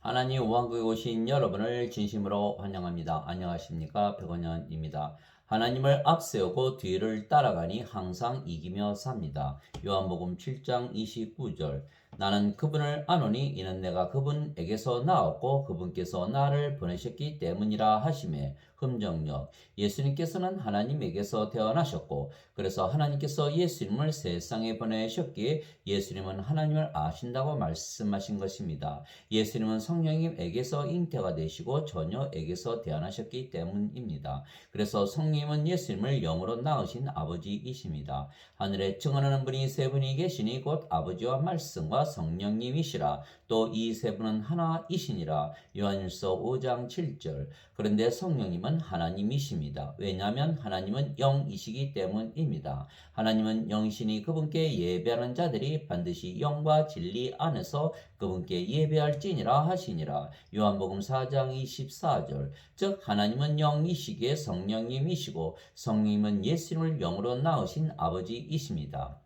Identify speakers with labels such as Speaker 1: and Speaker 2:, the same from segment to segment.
Speaker 1: 하나님 왕국에 오신 여러분을 진심으로 환영합니다. 안녕하십니까? 백원현입니다. 하나님을 앞세우고 뒤를 따라가니 항상 이기며 삽니다. 요한복음 7장 29절. 나는 그분을 아노니 이는 내가 그분에게서 나왔고 그분께서 나를 보내셨기 때문이라 하심에 흠정력. 예수님께서는 하나님에게서 태어나셨고 그래서 하나님께서 예수님을 세상에 보내셨기에 예수님은 하나님을 아신다고 말씀하신 것입니다. 예수님은 성령님에게서 잉태가 되시고 처녀에게서 태어나셨기 때문입니다. 그래서 성령님은 예수님을 영으로 낳으신 아버지이십니다. 하늘에 증언하는 분이 세 분이 계시니 곧 아버지와 말씀과 성령님이시라. 또 이 세 분은 하나이시니라. 요한일서 5장 7절. 그런데 성령님은 하나님이십니다. 왜냐하면 하나님은 영이시기 때문입니다. 하나님은 영이시니 그분께 예배하는 자들이 반드시 영과 진리 안에서 그분께 예배할지니라 하시니라. 요한복음 4장 24절. 즉 하나님은 영이시기에 성령님이시고 성령님은 예수님을 영으로 낳으신 아버지이십니다.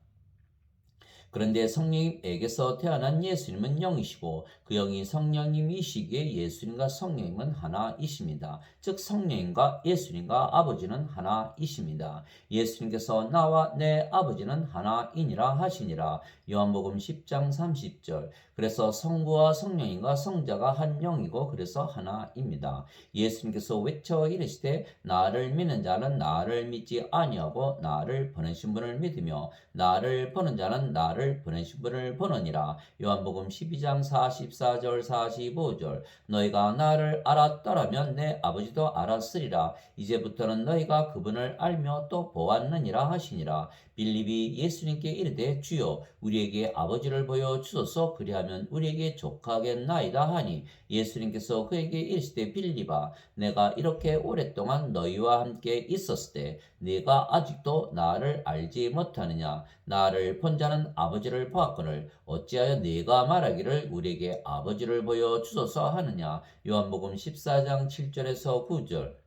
Speaker 1: 그런데 성령님에게서 태어난 예수님은 영이시고 그 영이 성령님이시기에 예수님과 성령님은 하나이십니다. 즉 성령님과 예수님과 아버지는 하나이십니다. 예수님께서 나와 내 아버지는 하나이니라 하시니라. 요한복음 10장 30절. 그래서 성부와 성령님과 성자가 한 영이고 그래서 하나입니다. 예수님께서 외쳐 이르시되 나를 믿는 자는 나를 믿지 아니하고 나를 보내신 분을 믿으며 나를 보는 자는 나를 보내신 분을 보느니라. 요한복음 12장 44절 45절. 너희가 나를 알았더라면 내 아버지도 알았으리라. 이제부터는 너희가 그분을 알며 또 보았느니라 하시니라. 빌립이 예수님께 이르되 주여 우리에게 아버지를 보여 주소서 그리하면 우리에게 족하겠나이다 하니 예수님께서 그에게 이르시되 빌립아 내가 이렇게 오랫동안 너희와 함께 있었을 때 네가 아직도 나를 알지 못하느냐? 나를 본 자는 아버지를 보았거늘 어찌하여 네가 말하기를 우리에게 아버지를 보여 주소서 하느냐? 요한복음 14장 7절에서 9절.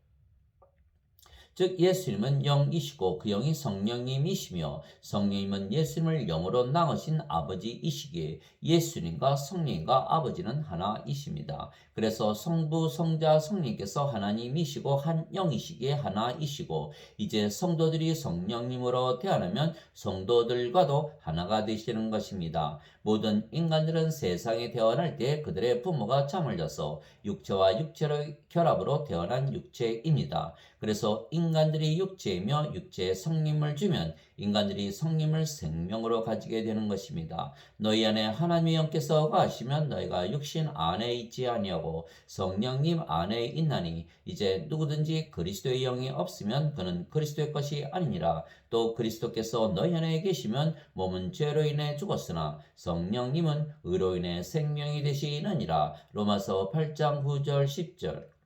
Speaker 1: 즉 예수님은 영이시고 그 영이 성령님이시며 성령님은 예수님을 영으로 낳으신 아버지이시기에 예수님과 성령님과 아버지는 하나이십니다. 그래서 성부, 성자, 성령께서 하나님이시고 한 영이시기에 하나이시고 이제 성도들이 성령님으로 태어나면 성도들과도 하나가 되시는 것입니다. 모든 인간들은 세상에 태어날 때 그들의 부모가 잠을 자서 육체와 육체의 결합으로 태어난 육체입니다. 그래서 인간들이 육체이며 육체에 성림을 주면 인간들이 성림을 생명으로 가지게 되는 것입니다. 너희 안에 하나님의 영께서 거하시면 너희가 육신 안에 있지 아니하고 성령님 안에 있나니 이제 누구든지 그리스도의 영이 없으면 그는 그리스도의 것이 아니니라. 또 그리스도께서 너희 안에 계시면 몸은 죄로 인해 죽었으나 성령님은 의로 인해 생명이 되시느니라. 로마서 8장 9절 10절.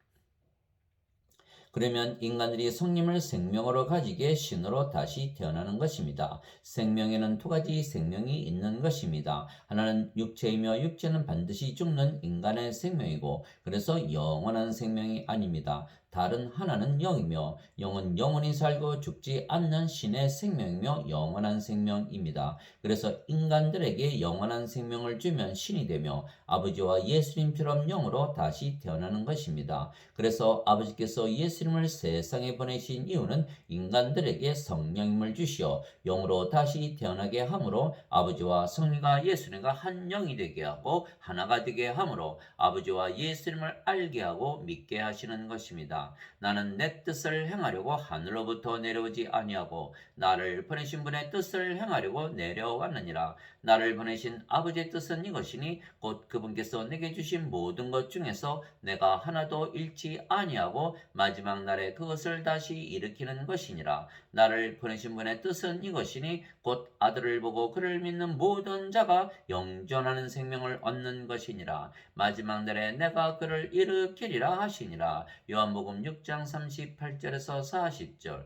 Speaker 1: 그러면 인간들이 성림을 생명으로 가지게 신으로 다시 태어나는 것입니다. 생명에는 두 가지 생명이 있는 것입니다. 하나는 육체이며 육체는 반드시 죽는 인간의 생명이고 그래서 영원한 생명이 아닙니다. 다른 하나는 영이며 영은 영원히 살고 죽지 않는 신의 생명이며 영원한 생명입니다. 그래서 인간들에게 영원한 생명을 주면 신이 되며 아버지와 예수님처럼 영으로 다시 태어나는 것입니다. 그래서 아버지께서 예수님을 세상에 보내신 이유는 인간들에게 성령님을 주시어 영으로 다시 태어나게 함으로 아버지와 성령과 예수님과 한 영이 되게 하고 하나가 되게 함으로 아버지와 예수님을 알게 하고 믿게 하시는 것입니다. 나는 내 뜻을 행하려고 하늘로부터 내려오지 아니하고 나를 보내신 분의 뜻을 행하려고 내려왔느니라. 나를 보내신 아버지의 뜻은 이것이니 곧 그분께서 내게 주신 모든 것 중에서 내가 하나도 잃지 아니하고 마지막 날에 그것을 다시 일으키는 것이니라. 나를 보내신 분의 뜻은 이것이니 곧 아들을 보고 그를 믿는 모든 자가 영존하는 생명을 얻는 것이니라. 마지막 날에 내가 그를 일으키리라 하시니라. 요한복음 6장 38절에서 40절.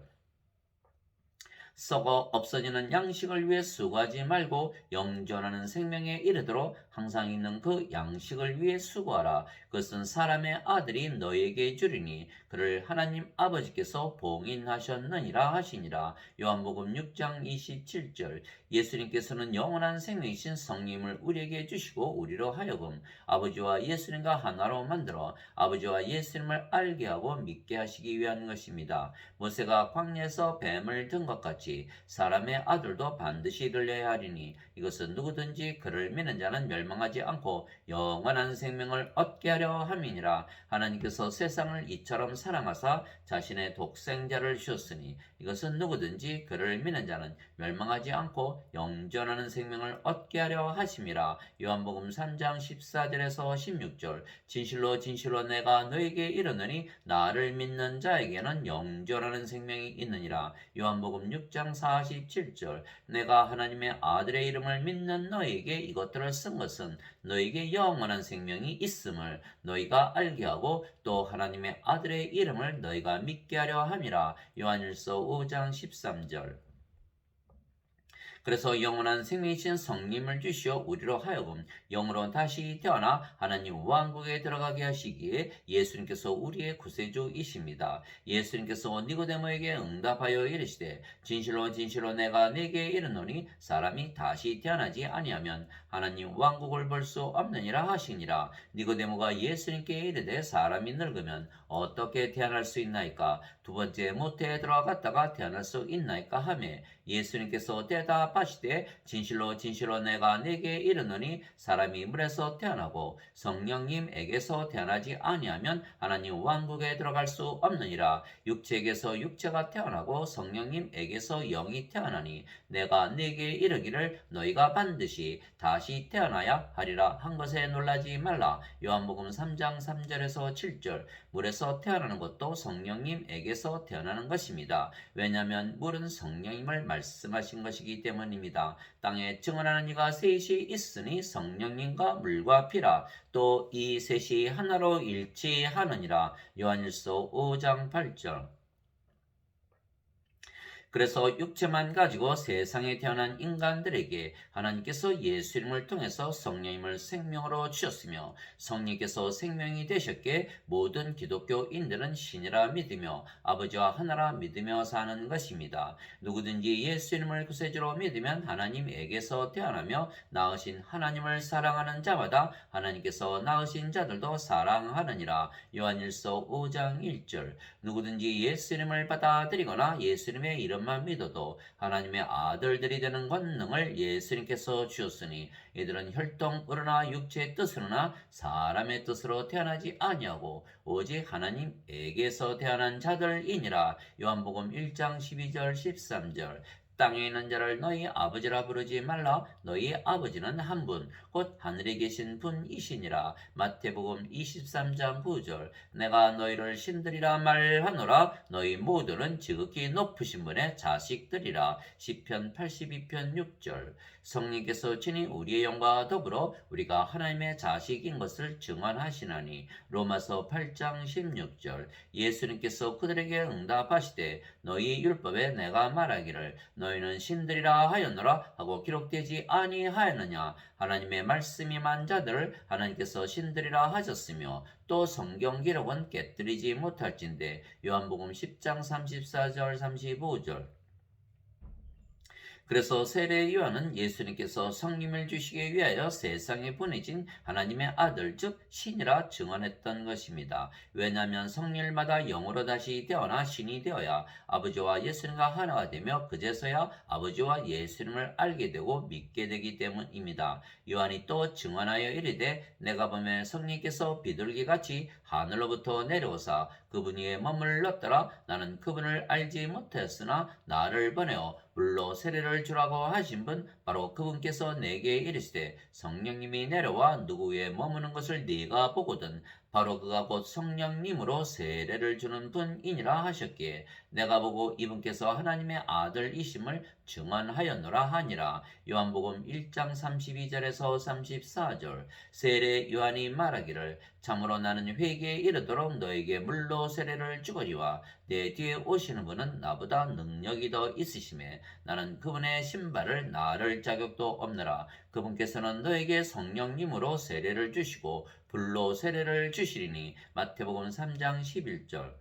Speaker 1: 썩어 없어지는 양식을 위해 수고하지 말고 영존하는 생명에 이르도록 항상 있는 그 양식을 위해 수고하라. 그것은 사람의 아들이 너에게 주리니 그를 하나님 아버지께서 봉인하셨느니라 하시니라. 요한복음 6장 27절. 예수님께서는 영원한 생명이신 성령님을 우리에게 주시고 우리로 하여금 아버지와 예수님과 하나로 만들어 아버지와 예수님을 알게 하고 믿게 하시기 위한 것입니다. 모세가 광야에서 뱀을 든 것 같이 사람의 아들도 반드시 들려야 하리니 이것은 누구든지 그를 믿는 자는 멸망하지 않고 영원한 생명을 얻게 하려 함이니라. 하나님께서 세상을 이처럼 사랑하사 자신의 독생자를 주셨으니 이것은 누구든지 그를 믿는 자는 멸망하지 않고 영존하는 생명을 얻게 하려 하심이라. 요한복음 3장 14절에서 16절. 진실로 진실로 내가 너에게 이르노니 나를 믿는 자에게는 영존하는 생명이 있느니라. 요한복음 6장 47절. 내가 하나님의 아들의 이름을 믿는 너에게 이것들을 쓴 것은 너에게 영원한 생명이 있음을 너희가 알게 하고 또 하나님의 아들의 이름을 너희가 믿게 하려 함이라. 요한일서 5장 13절. 그래서 영원한 생명이신 성령을 주시어 우리로 하여금 영으로 다시 태어나 하나님 왕국에 들어가게 하시기에 예수님께서 우리의 구세주이십니다. 예수님께서 니고데모에게 응답하여 이르시되 진실로 진실로 내가 네게 이르노니 사람이 다시 태어나지 아니하면 하나님 왕국을 볼 수 없느니라 하시니라. 니고데모가 예수님께 이르되 사람이 늙으면 어떻게 태어날 수 있나이까? 두 번째 모태에 들어갔다가 태어날 수 있나이까 하매 예수님께서 대답하시되 진실로 진실로 내가 네게 이르노니 사람이 물에서 태어나고 성령님에게서 태어나지 아니하면 하나님 왕국에 들어갈 수 없느니라. 육체에게서 육체가 태어나고 성령님에게서 영이 태어나니 내가 네게 이르기를 너희가 반드시 다시 태어나야 하리라 한 것에 놀라지 말라. 요한복음 3장 3절에서 7절. 물에서 태어나는 것도 성령님에게서 태어나는 것입니다. 왜냐하면 물은 성령님을 말씀하신 것이기 때문입니다. 땅에 증언하는 이가 셋이 있으니 성령님과 물과 피라. 또 이 셋이 하나로 일치하느니라. 요한일서 5장 8절. 그래서 육체만 가지고 세상에 태어난 인간들에게 하나님께서 예수님을 통해서 성령님을 생명으로 주셨으며 성령께서 생명이 되셨기에 모든 기독교인들은 신이라 믿으며 아버지와 하나라 믿으며 사는 것입니다. 누구든지 예수님을 구세주로 믿으면 하나님에게서 태어나며 낳으신 하나님을 사랑하는 자마다 하나님께서 낳으신 자들도 사랑하느니라. 요한일서 5장 1절. 누구든지 예수님을 받아들이거나 예수님의 이름만 믿어도 하나님의 아들들이 되는 권능을 예수님께서 주셨으니 이들은 혈통으로나 육체의 뜻으로나 사람의 뜻으로 태어나지 아니하고 오직 하나님에게서 태어난 자들이니라. 요한복음 1장 12절 13절. 땅에 있는 자를 너희 아버지라 부르지 말라. 너희 아버지는 한 분, 곧 하늘에 계신 분이시니라. 마태복음 23장 9절. 내가 너희를 신들이라 말하노라. 너희 모두는 지극히 높으신 분의 자식들이라. 시편 82편 6절. 성령께서 친히 우리의 영과 더불어 우리가 하나님의 자식인 것을 증언하시나니. 로마서 8장 16절. 예수님께서 그들에게 응답하시되 너희 율법에 내가 말하기를 너희는 신들이라 하였노라 하고 기록되지 아니하였느냐. 하나님의 말씀이 임한 자들을 하나님께서 신들이라 하셨으며 또 성경 기록은 깨뜨리지 못할진대. 요한복음 10장 34절 35절. 그래서 세례 요한은 예수님께서 성령을 주시기 위하여 세상에 보내진 하나님의 아들 즉 신이라 증언했던 것입니다. 왜냐하면 성령마다 영으로 다시 태어나 신이 되어야 아버지와 예수님과 하나가 되며 그제서야 아버지와 예수님을 알게 되고 믿게 되기 때문입니다. 요한이 또 증언하여 이르되 내가 보면 성령께서 비둘기같이 하늘로부터 내려오사 그분 위에 머물렀더라. 나는 그분을 알지 못했으나 나를 보내어 물로 세례를 주라고 하신 분 바로 그분께서 내게 이르시되 성령님이 내려와 누구 위에 머무는 것을 네가 보거든 바로 그가 곧 성령님으로 세례를 주는 분이니라 하셨기에 내가 보고 이분께서 하나님의 아들이심을 증언하였노라 하니라. 요한복음 1장 32절에서 34절. 세례 요한이 말하기를 참으로 나는 회개에 이르도록 너에게 물로 세례를 주거니와 내 뒤에 오시는 분은 나보다 능력이 더 있으심에 나는 그분의 신발을 나를 자격도 없느라. 그분께서는 너에게 성령님으로 세례를 주시고 불로 세례를 주시리니 마태복음 3장 11절.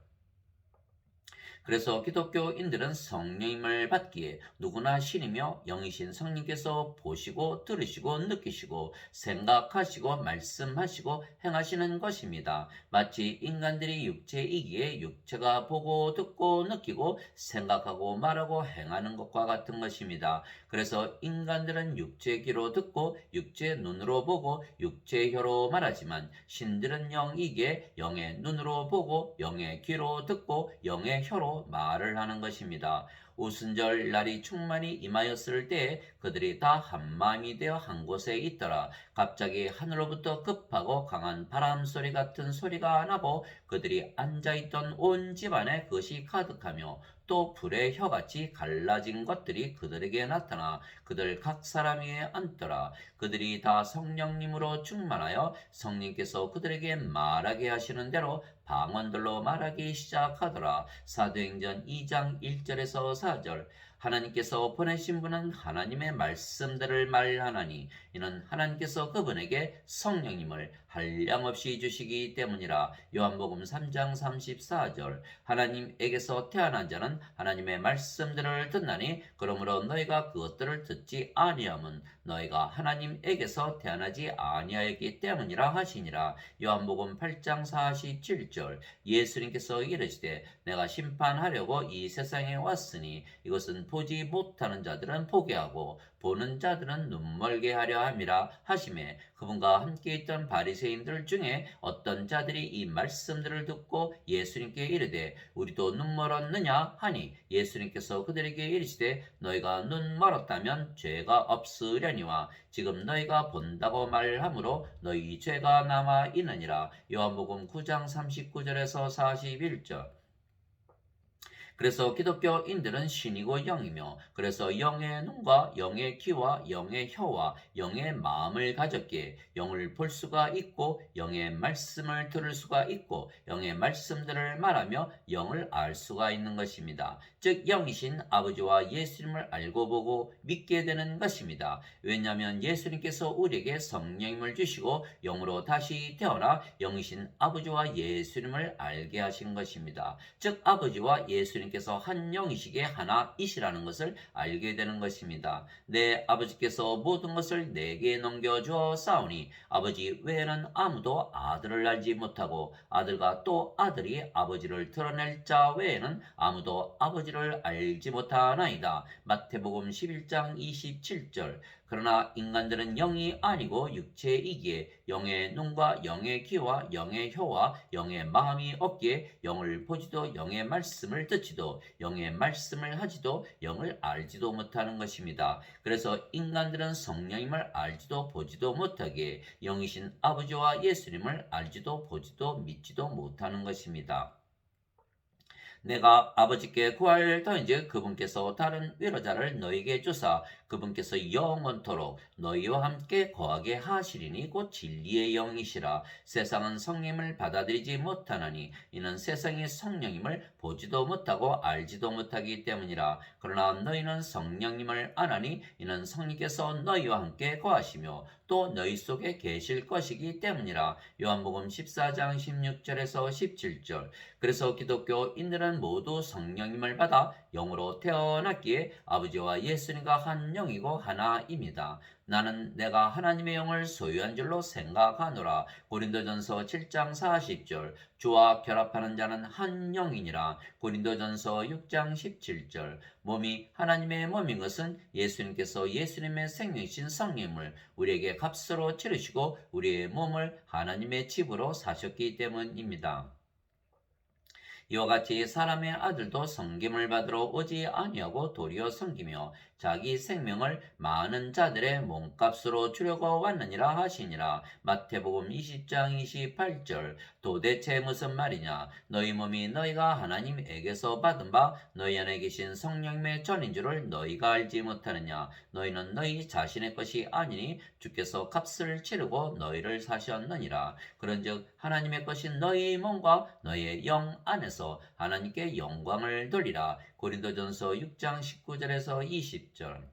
Speaker 1: 그래서 기독교인들은 성령님을 받기에 누구나 신이며 영이신 성령께서 보시고 들으시고 느끼시고 생각하시고 말씀하시고 행하시는 것입니다. 마치 인간들이 육체이기에 육체가 보고 듣고 느끼고 생각하고 말하고 행하는 것과 같은 것입니다. 그래서 인간들은 육체의 귀로 듣고 육체의 눈으로 보고 육체의 혀로 말하지만 신들은 영이기에 영의 눈으로 보고 영의 귀로 듣고 영의 혀로 말을 하는 것입니다. 오순절 날이 충만히 임하였을 때에 그들이 다 한마음이 되어 한 곳에 있더라. 갑자기 하늘로부터 급하고 강한 바람 소리 같은 소리가 나고 그들이 앉아있던 온 집안에 그것이 가득하며 또 불의 혀같이 갈라진 것들이 그들에게 나타나 그들 각 사람 위에 앉더라. 그들이 다 성령님으로 충만하여 성령께서 그들에게 말하게 하시는 대로 방언들로 말하기 시작하더라. 사도행전 2장 1절에서 4절. 하나님께서 보내신 분은 하나님의 말씀들을 말하나니 이는 하나님께서 그분에게 성령님을 한량없이 주시기 때문이라. 요한복음 3장 34절. 하나님에게서 태어난 자는 하나님의 말씀들을 듣나니 그러므로 너희가 그것들을 듣지 아니함은 너희가 하나님에게서 태어나지 아니하였기 때문이라 하시니라. 요한복음 8장 47절. 예수님께서 이르시되 내가 심판하려고 이 세상에 왔으니 이것은 보지 못하는 자들은 보게 하고 보는 자들은 눈멀게 하려 함이라 하시매 그분과 함께 있던 바리새인들 중에 어떤 자들이 이 말씀들을 듣고 예수님께 이르되 우리도 눈 멀었느냐 하니 예수님께서 그들에게 이르시되 너희가 눈 멀었다면 죄가 없으려니와 지금 너희가 본다고 말하므로 너희 죄가 남아 있느니라. 요한복음 9장 39절에서 41절. 그래서 기독교인들은 신이고 영이며 그래서 영의 눈과 영의 귀와 영의 혀와 영의 마음을 가졌기에 영을 볼 수가 있고 영의 말씀을 들을 수가 있고 영의 말씀들을 말하며 영을 알 수가 있는 것입니다. 즉 영이신 아버지와 예수님을 알고 보고 믿게 되는 것입니다. 왜냐하면 예수님께서 우리에게 성령님을 주시고 영으로 다시 태어나 영이신 아버지와 예수님을 알게 하신 것입니다. 즉 아버지와 예수님께서 한 영이시게 하나이시라는 것을 알게 되는 것입니다. 내 아버지께서 모든 것을 내게 넘겨주어 싸우니 아버지 외에는 아무도 아들을 알지 못하고 아들과 또 아들이 아버지를 드러낼 자 외에는 아무도 아버지를 알지 못하나이다. 마태복음 11장 27절. 그러나 인간들은 영이 아니고 육체이기에 영의 눈과 영의 귀와 영의 혀와 영의 마음이 없기에 영을 보지도 영의 말씀을 듣지도 영의 말씀을 하지도 영을 알지도 못하는 것입니다. 그래서 인간들은 성령님을 알지도 보지도 못하기에 영이신 아버지와 예수님을 알지도 보지도 믿지도 못하는 것입니다. 내가 아버지께 구할 터인즉 그분께서 다른 위로자를 너희에게 주사 그분께서 영원토록 너희와 함께 거하게 하시리니 곧 진리의 영이시라. 세상은 성령님을 받아들이지 못하나니 이는 세상이 성령님을 보지도 못하고 알지도 못하기 때문이라. 그러나 너희는 성령님을 아나니 이는 성령께서 너희와 함께 거하시며 또 너희 속에 계실 것이기 때문이라. 요한복음 14장 16절에서 17절. 그래서 기독교인들은 모두 성령님을 받아 영으로 태어났기에 아버지와 예수님과 한 영이고 하나입니다. 나는 내가 하나님의 영을 소유한 줄로 생각하노라. 고린도전서 7장 40절. 주와 결합하는 자는 한 영이니라. 고린도전서 6장 17절. 몸이 하나님의 몸인 것은 예수님께서 예수님의 생명이신 성령을 우리에게 값으로 치르시고 우리의 몸을 하나님의 집으로 사셨기 때문입니다. 이와 같이 사람의 아들도 섬김을 받으러 오지 아니하고 도리어 섬기며 자기 생명을 많은 자들의 몸값으로 주려고 왔느니라 하시니라. 마태복음 20장 28절. 도대체 무슨 말이냐? 너희 몸이 너희가 하나님에게서 받은 바 너희 안에 계신 성령님의 전인 줄을 너희가 알지 못하느냐? 너희는 너희 자신의 것이 아니니 주께서 값을 치르고 너희를 사셨느니라. 그런즉 하나님의 것인 너희 몸과 너희의 영 안에서 하나님께 영광을 돌리라. 고린도전서 6장 19절에서 20절.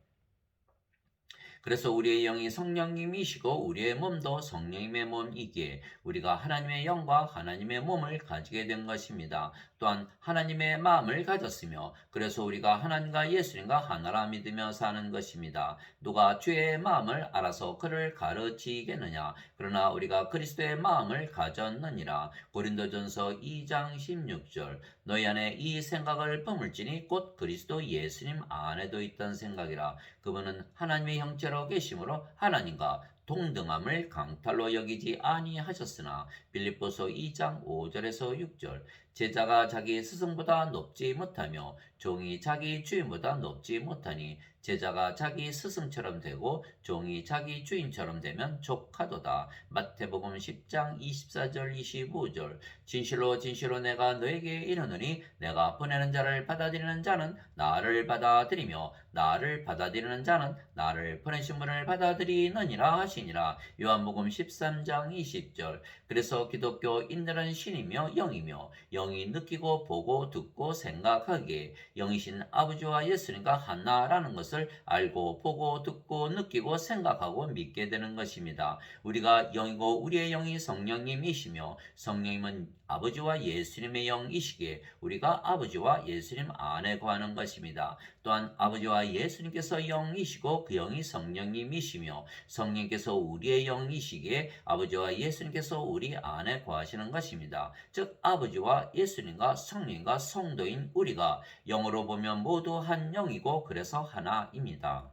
Speaker 1: 그래서 우리의 영이 성령님이시고 우리의 몸도 성령님의 몸이기에 우리가 하나님의 영과 하나님의 몸을 가지게 된 것입니다. 또한 하나님의 마음을 가졌으며 그래서 우리가 하나님과 예수님과 하나라 믿으며 사는 것입니다. 누가 주의 마음을 알아서 그를 가르치겠느냐? 그러나 우리가 그리스도의 마음을 가졌느니라. 고린도전서 2장 16절. 너희 안에 이 생각을 품을지니 곧 그리스도 예수님 안에도 있던 생각이라. 그분은 하나님의 형체로 계심으로 하나님과 동등함을 강탈로 여기지 아니하셨으나 빌립보서 2장 5절에서 6절. 제자가 자기 스승보다 높지 못하며 종이 자기 주인보다 높지 못하니 제자가 자기 스승처럼 되고 종이 자기 주인처럼 되면 족하도다. 마태복음 10장 24절 25절. 진실로 진실로 내가 너에게 이르노니 내가 보내는 자를 받아들이는 자는 나를 받아들이며 나를 받아들이는 자는 나를 보내신 분을 받아들이느니라 하시니라. 요한복음 13장 20절. 그래서 기독교인들은 신이며 영이며 영이 느끼고 보고 듣고 생각하기에 영이신 아버지와 예수님과 하나라는 것을 알고 보고 듣고 느끼고 생각하고 믿게 되는 것입니다. 우리가 영이고 우리의 영이 성령님이시며 성령님은 아버지와 예수님의 영이시기에 우리가 아버지와 예수님 안에 거하는 것입니다. 또한 아버지와 예수님께서 영이시고 그 영이 성령님이시며 성령께서 우리의 영이시기에 아버지와 예수님께서 우리 안에 거하시는 것입니다. 즉 아버지와 예수님과 성령과 성도인 우리가 영으로 보면 모두 한 영이고 그래서 하나입니다.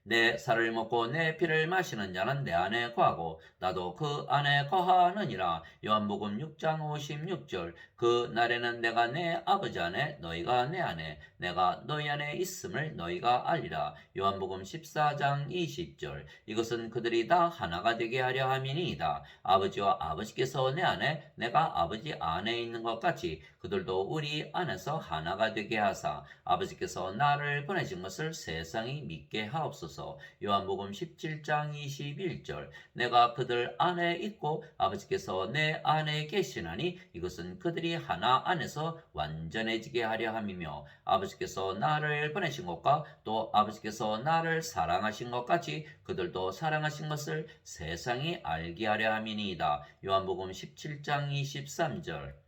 Speaker 1: 내 살을 먹고 내 피를 마시는 자는 내 안에 거하고 나도 그 안에 거하느니라. 요한복음 6장 56절. 그 날에는 내가 내 아버지 안에 너희가 내 안에 내가 너희 안에 있음을 너희가 알리라. 요한복음 14장 20절. 이것은 그들이 다 하나가 되게 하려 함이니이다. 아버지와 아버지께서 내 안에 내가 아버지 안에 있는 것 같이 그들도 우리 안에서 하나가 되게 하사 아버지께서 나를 보내신 것을 세상이 믿게 하옵소서. 요한복음 17장 21절. 내가 그들 안에 있고 아버지께서 내 안에 계시나니 이것은 그들이 하나 안에서 완전해지게 하려 함이며 아버지께서 나를 보내신 것과 또 아버지께서 나를 사랑하신 것 같이 그들도 사랑하신 것을 세상이 알게 하려 함이니이다. 요한복음 17장 23절.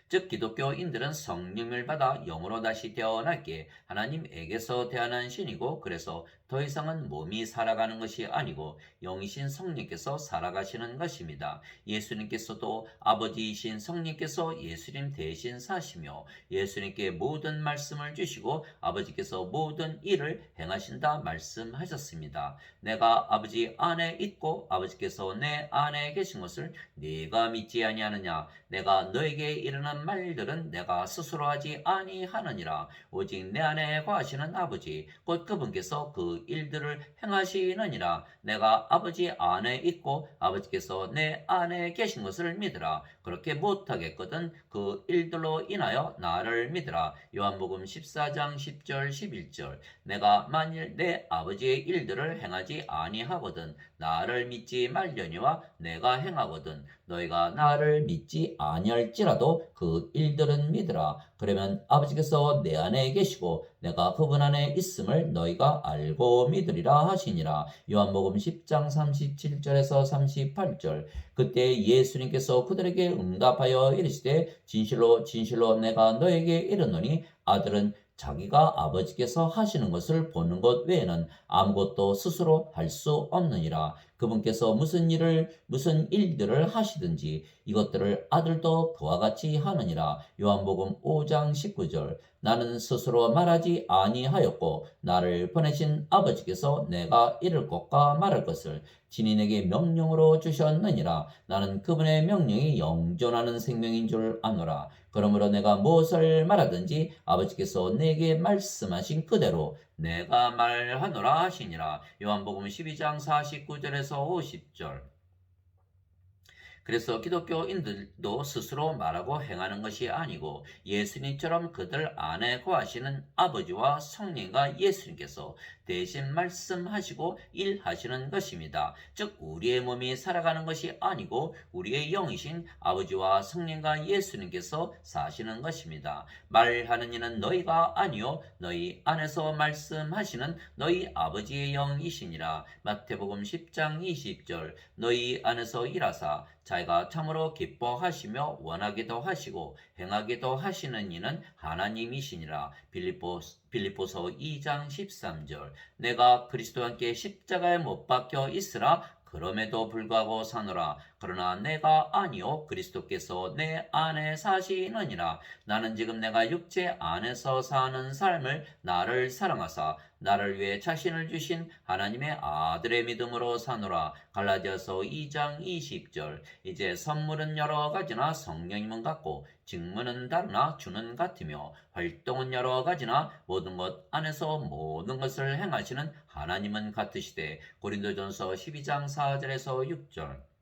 Speaker 1: 즉 기독교인들은 성령을 받아 영으로 다시 태어났기에 하나님에게서 태어난 신이고 그래서 더 이상은 몸이 살아가는 것이 아니고 영이신 성령께서 살아가시는 것입니다. 예수님께서도 아버지이신 성령께서 예수님 대신 사시며 예수님께 모든 말씀을 주시고 아버지께서 모든 일을 행하신다 말씀하셨습니다. 내가 아버지 안에 있고 아버지께서 내 안에 계신 것을 네가 믿지 아니하느냐? 내가 너에게 이르는 말들은 내가 스스로 하지 아니하느니라. 오직 내 안에 거하시는 아버지 곧 그분께서 그 일들을 행하시느니라. 내가 아버지 안에 있고 아버지께서 내 안에 계신 것을 믿으라. 그렇게 못하겠거든 그 일들로 인하여 나를 믿으라. 요한복음 14장 10절 11절. 내가 만일 내 아버지의 일들을 행하지 아니하거든 나를 믿지 말려니와 내가 행하거든 너희가 나를 믿지 아니할지라도 그 일들은 믿으라. 그러면 아버지께서 내 안에 계시고 내가 그분 안에 있음을 너희가 알고 믿으리라 하시니라. 요한복음 10장 37절에서 38절. 그때 예수님께서 그들에게 응답하여 이르시되 진실로 진실로 내가 너에게 이르노니 아들은 자기가 아버지께서 하시는 것을 보는 것 외에는 아무것도 스스로 할 수 없느니라. 그분께서 무슨 일들을 하시든지 이것들을 아들도 그와 같이 하느니라. 요한복음 5장 19절. 나는 스스로 말하지 아니하였고 나를 보내신 아버지께서 내가 이를 것과 말할 것을 진인에게 명령으로 주셨느니라. 나는 그분의 명령이 영존하는 생명인 줄 아노라. 그러므로 내가 무엇을 말하든지 아버지께서 내게 말씀하신 그대로 내가 말하노라 하시니라. 요한복음 12장 49절에서 50절. 그래서 기독교인들도 스스로 말하고 행하는 것이 아니고 예수님처럼 그들 안에 거하시는 아버지와 성령과 예수님께서 대신 말씀하시고 일하시는 것입니다. 즉 우리의 몸이 살아가는 것이 아니고 우리의 영이신 아버지와 성령과 예수님께서 사시는 것입니다. 말하는 이는 너희가 아니요 너희 안에서 말씀하시는 너희 아버지의 영이시니라. 마태복음 10장 20절. 너희 안에서 일하사 자기가 참으로 기뻐하시며 원하기도 하시고 행하기도 하시는 이는 하나님이시니라. 빌립보서 2장 13절. 내가 그리스도와 함께 십자가에 못 박혀 있으라 그럼에도 불구하고 사노라. 그러나 내가 아니요 그리스도께서 내 안에 사시느니라. 나는 지금 내가 육체 안에서 사는 삶을 나를 사랑하사 나를 위해 자신을 주신 하나님의 아들의 믿음으로 사노라. 갈라디아서 2장 20절. 이제 선물은 여러 가지나 성령님은 같고 직무는 다르나 주는 같으며 활동은 여러 가지나 모든 것 안에서 모든 것을 행하시는 하나님은 같으시되. 고린도전서 12장 4절에서 6절.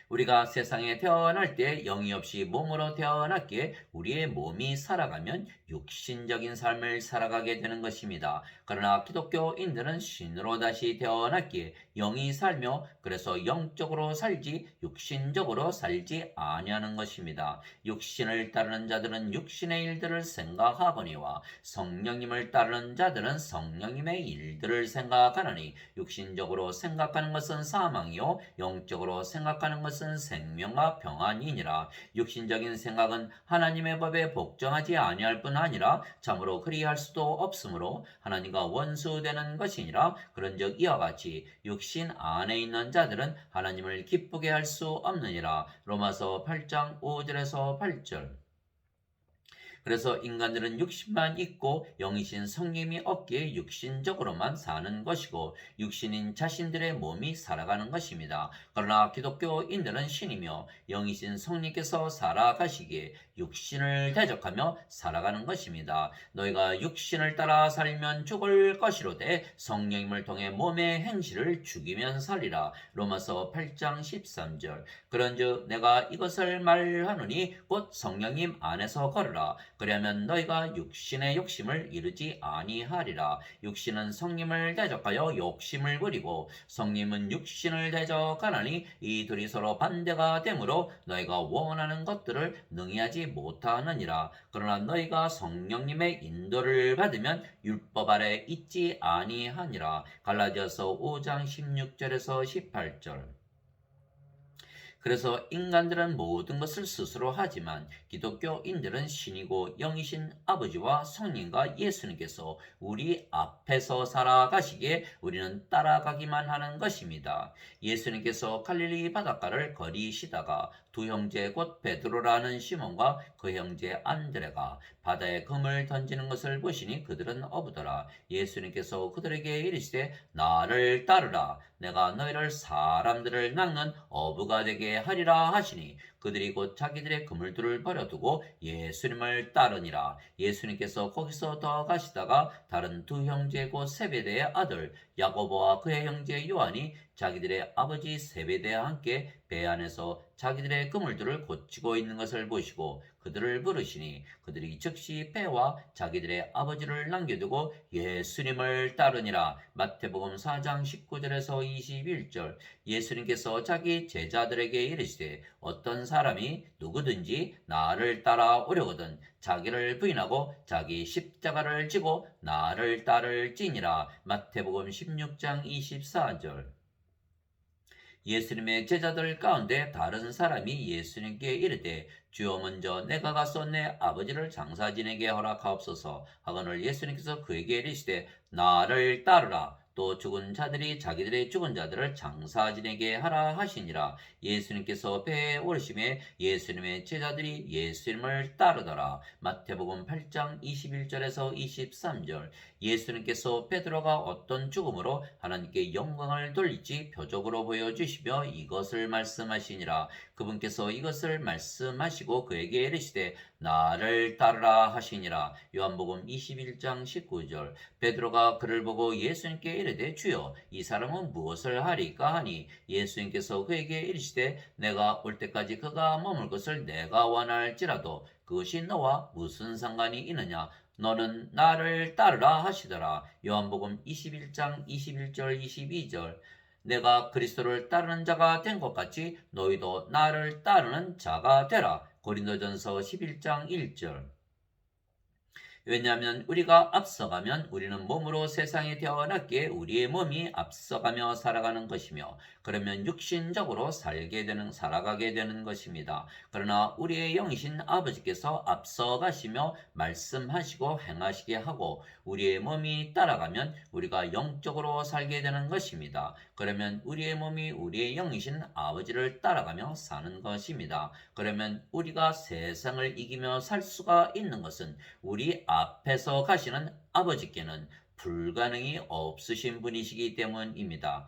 Speaker 1: 우리가 세상에 태어날 때 영이 없이 몸으로 태어났기에 우리의 몸이 살아가면 육신적인 삶을 살아가게 되는 것입니다. 그러나 기독교인들은 신으로 다시 태어났기에 영이 살며 그래서 영적으로 살지 육신적으로 살지 아니하는 것입니다. 육신을 따르는 자들은 육신의 일들을 생각하거니와 성령님을 따르는 자들은 성령님의 일들을 생각하느니 육신적으로 생각하는 것은 사망이요 영적으로 생각하는 것은 생명과 평안이니라. 육신적인 생각은 하나님의 법에 복종하지 아니할 뿐 아니라 참으로 그리할 수도 없으므로 하나님과 원수되는 것이니라. 그런즉 이와 같이 육신 안에 있는 자들은 하나님을 기쁘게 할 수 없느니라. 로마서 8장 5절에서 8절. 그래서 인간들은 육신만 있고 영이신 성령이 없기에 육신적으로만 사는 것이고 육신인 자신들의 몸이 살아가는 것입니다. 그러나 기독교인들은 신이며 영이신 성령께서 살아가시기에 육신을 대적하며 살아가는 것입니다. 너희가 육신을 따라 살면 죽을 것이로되 성령님을 통해 몸의 행실을 죽이면 살리라. 로마서 8장 13절. 그런즉 내가 이것을 말하노니 곧 성령님 안에서 걸으라. 그리하면 너희가 육신의 욕심을 이루지 아니하리라. 육신은 성령을 대적하여 욕심을 부리고 성령은 육신을 대적하나니 이 둘이 서로 반대가 되므로 너희가 원하는 것들을 능히하지 못하느니라. 그러나 너희가 성령님의 인도를 받으면 율법 아래 있지 아니하니라. 갈라디아서 5장 16절에서 18절. 그래서 인간들은 모든 것을 스스로 하지만 기독교인들은 신이고 영이신 아버지와 성령과 예수님께서 우리 앞에서 살아가시기에 우리는 따라가기만 하는 것입니다. 예수님께서 갈릴리 바닷가를 거리시다가 두 형제 곧 베드로라는 시몬과 그 형제 안드레가 바다에 금을 던지는 것을 보시니 그들은 어부더라. 예수님께서 그들에게 이르시되 나를 따르라. 내가 너희를 사람들을 낚는 어부가 되게 하리라 하시니 그들이 곧 자기들의 그물들을 버려두고 예수님을 따르니라. 예수님께서 거기서 더 가시다가 다른 두 형제 곧 세베대의 아들 야고보와 그의 형제 요한이 자기들의 아버지 세베대와 함께 배 안에서 자기들의 그물들을 고치고 있는 것을 보시고 그들을 부르시니 그들이 즉시 배와 자기들의 아버지를 남겨두고 예수님을 따르니라. 마태복음 4장 19절에서 21절. 예수님께서 자기 제자들에게 이르시되 어떤 사람이 누구든지 나를 따라오려거든 자기를 부인하고 자기 십자가를 지고 나를 따를지니라. 마태복음 16장 24절. 예수님의 제자들 가운데 다른 사람이 예수님께 이르되 주여 먼저 내가 가서 내 아버지를 장사 지내게 허락하옵소서 하거늘 예수님께서 그에게 이르시되 나를 따르라. 또 죽은 자들이 자기들의 죽은 자들을 장사 지내게 하라 하시니라. 예수님께서 배에 오르심에 예수님의 제자들이 예수님을 따르더라. 마태복음 8장 21절에서 23절. 예수님께서 베드로가 어떤 죽음으로 하나님께 영광을 돌릴지 표적으로 보여주시며 이것을 말씀하시니라. 그분께서 이것을 말씀하시고 그에게 이르시되 나를 따르라 하시니라. 요한복음 21장 19절. 베드로가 그를 보고 예수님께 이르되 주여 이 사람은 무엇을 하리까 하니 예수님께서 그에게 이르시되 내가 올 때까지 그가 머물 것을 내가 원할지라도 그것이 너와 무슨 상관이 있느냐 너는 나를 따르라 하시더라. 요한복음 21장 21절 22절. 내가 그리스도를 따르는 자가 된 것 같이 너희도 나를 따르는 자가 되라. 고린도전서 11장 1절. 왜냐하면 우리가 앞서가면 우리는 몸으로 세상에 태어났기에 우리의 몸이 앞서가며 살아가는 것이며 그러면 육신적으로 살아가게 되는 것입니다. 그러나 우리의 영이신 아버지께서 앞서가시며 말씀하시고 행하시게 하고 우리의 몸이 따라가면 우리가 영적으로 살게 되는 것입니다. 그러면 우리의 몸이 우리의 영이신 아버지를 따라가며 사는 것입니다. 그러면 우리가 세상을 이기며 살 수가 있는 것은 우리 앞에서 가시는 아버지께는 불가능이 없으신 분이시기 때문입니다.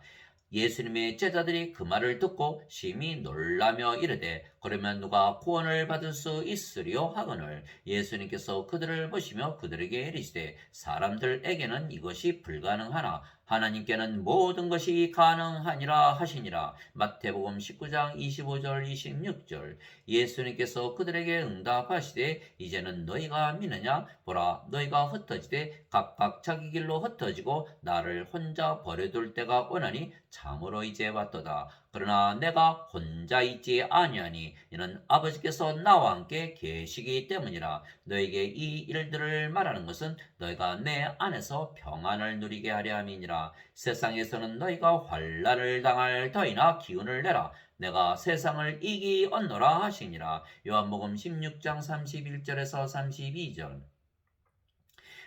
Speaker 1: 예수님의 제자들이 그 말을 듣고 심히 놀라며 이르되 그러면 누가 구원을 받을 수 있으리요 하거늘 예수님께서 그들을 보시며 그들에게 이르시되 사람들에게는 이것이 불가능하나 하나님께는 모든 것이 가능하니라 하시니라. 마태복음 19장 25절 26절. 예수님께서 그들에게 응답하시되 이제는 너희가 믿느냐 보라 너희가 흩어지되 각각 자기 길로 흩어지고 나를 혼자 버려둘 때가 오나니 참으로 이제 왔도다. 그러나 내가 혼자 있지 아니하니 이는 아버지께서 나와 함께 계시기 때문이라. 너에게 이 일들을 말하는 것은 너희가 내 안에서 평안을 누리게 하려 함이니라. 세상에서는 너희가 환난을 당할 터이나 기운을 내라. 내가 세상을 이기었노라 하시니라. 요한복음 16장 31절에서 32절.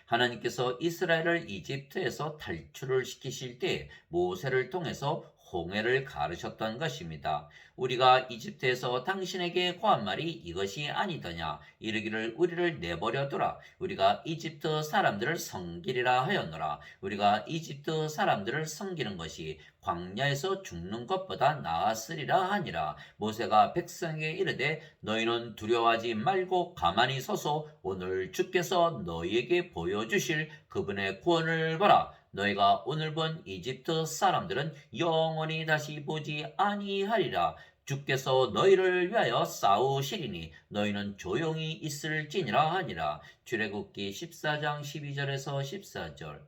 Speaker 1: 하나님께서 이스라엘을 이집트에서 탈출을 시키실 때 모세를 통해서 홍해를 가르셨던 것입니다. 우리가 이집트에서 당신에게 고한 말이 이것이 아니더냐 이르기를 우리를 내버려 두라. 우리가 이집트 사람들을 섬기리라 하였노라. 우리가 이집트 사람들을 섬기는 것이 광야에서 죽는 것보다 나았으리라 하니라. 모세가 백성에게 이르되 너희는 두려워하지 말고 가만히 서서 오늘 주께서 너희에게 보여주실 그분의 구원을 보라. 너희가 오늘 본 이집트 사람들은 영원히 다시 보지 아니하리라. 주께서 너희를 위하여 싸우시리니 너희는 조용히 있을지니라 하니라. 출애굽기 14장 12절에서 14절.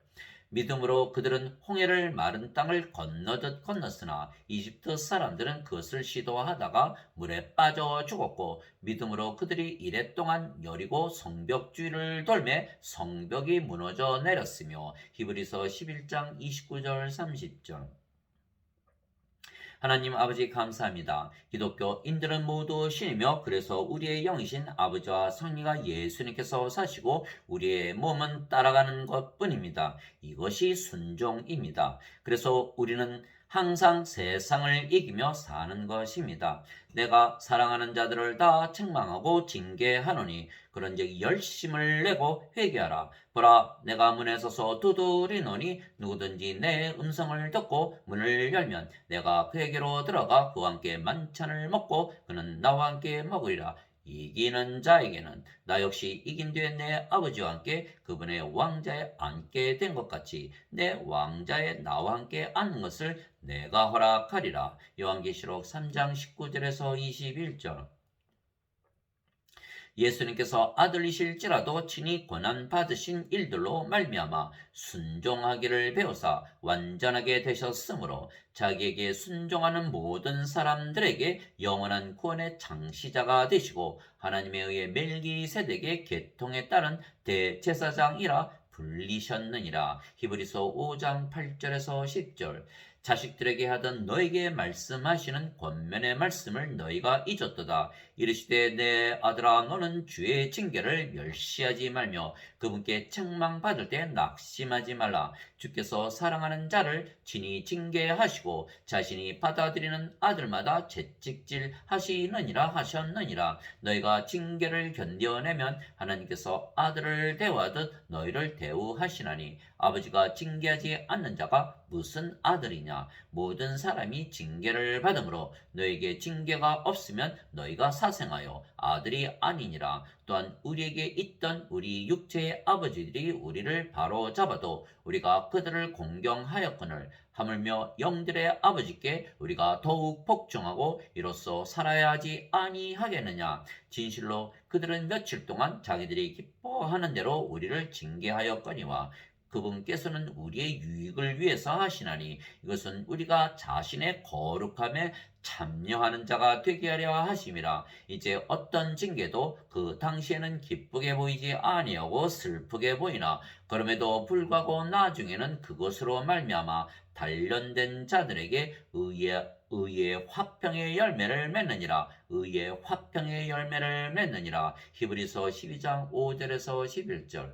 Speaker 1: 믿음으로 그들은 홍해를 마른 땅을 건너듯 건넜으나 이집트 사람들은 그것을 시도하다가 물에 빠져 죽었고 믿음으로 그들이 이랫동안 여리고 성벽주의를 돌매 성벽이 무너져 내렸으며 히브리서 11장 29절 30절. 하나님 아버지 감사합니다. 기독교인들은 모두 신이며 그래서 우리의 영이신 아버지와 성리가 예수님께서 사시고 우리의 몸은 따라가는 것뿐입니다. 이것이 순종입니다. 그래서 우리는 항상 세상을 이기며 사는 것입니다. 내가 사랑하는 자들을 다 책망하고 징계하노니 그런즉 열심을 내고 회개하라. 보라 내가 문에 서서 두드리노니 누구든지 내 음성을 듣고 문을 열면 내가 그에게로 들어가 그와 함께 만찬을 먹고 그는 나와 함께 먹으리라. 이기는 자에게는 나 역시 이긴 뒤에 내 아버지와 함께 그분의 왕자에 앉게 된 것 같이 내 왕자에 나와 함께 앉는 것을 내가 허락하리라. 요한계시록 3장 19절에서 21절. 예수님께서 아들이실지라도 친히 권한 받으신 일들로 말미암아 순종하기를 배우사 완전하게 되셨으므로 자기에게 순종하는 모든 사람들에게 영원한 구원의 창시자가 되시고 하나님에 의해 멜기세덱의 계통에 따른 대제사장이라 불리셨느니라. 히브리서 5장 8절에서 10절. 자식들에게 하던 너에게 말씀하시는 권면의 말씀을 너희가 잊었도다. 이르시되 내 아들아 너는 주의 징계를 멸시하지 말며 그분께 책망받을 때 낙심하지 말라. 주께서 사랑하는 자를 친히 징계하시고 자신이 받아들이는 아들마다 채찍질 하시느니라 하셨느니라. 너희가 징계를 견뎌내면 하나님께서 아들을 대우하듯 너희를 대우하시나니 아버지가 징계하지 않는 자가 무슨 아들이냐. 모든 사람이 징계를 받으므로 너에게 징계가 없으면 너희가 사생하여 아들이 아니니라. 또한 우리에게 있던 우리 육체의 아버지들이 우리를 바로 잡아도 우리가 그들을 공경하였거늘 하물며 영들의 아버지께 우리가 더욱 복종하고 이로써 살아야 하지 아니하겠느냐. 진실로 그들은 며칠 동안 자기들이 기뻐하는 대로 우리를 징계하였거니와 그분께서는 우리의 유익을 위해서 하시나니 이것은 우리가 자신의 거룩함에 참여하는 자가 되게 하려 하심이라. 이제 어떤 징계도 그 당시에는 기쁘게 보이지 아니하고 슬프게 보이나 그럼에도 불구하고 나중에는 그것으로 말미암아 단련된 자들에게 의의 화평의 열매를 맺느니라. 의의 화평의 열매를 맺느니라. 히브리서 12장 5절에서 11절.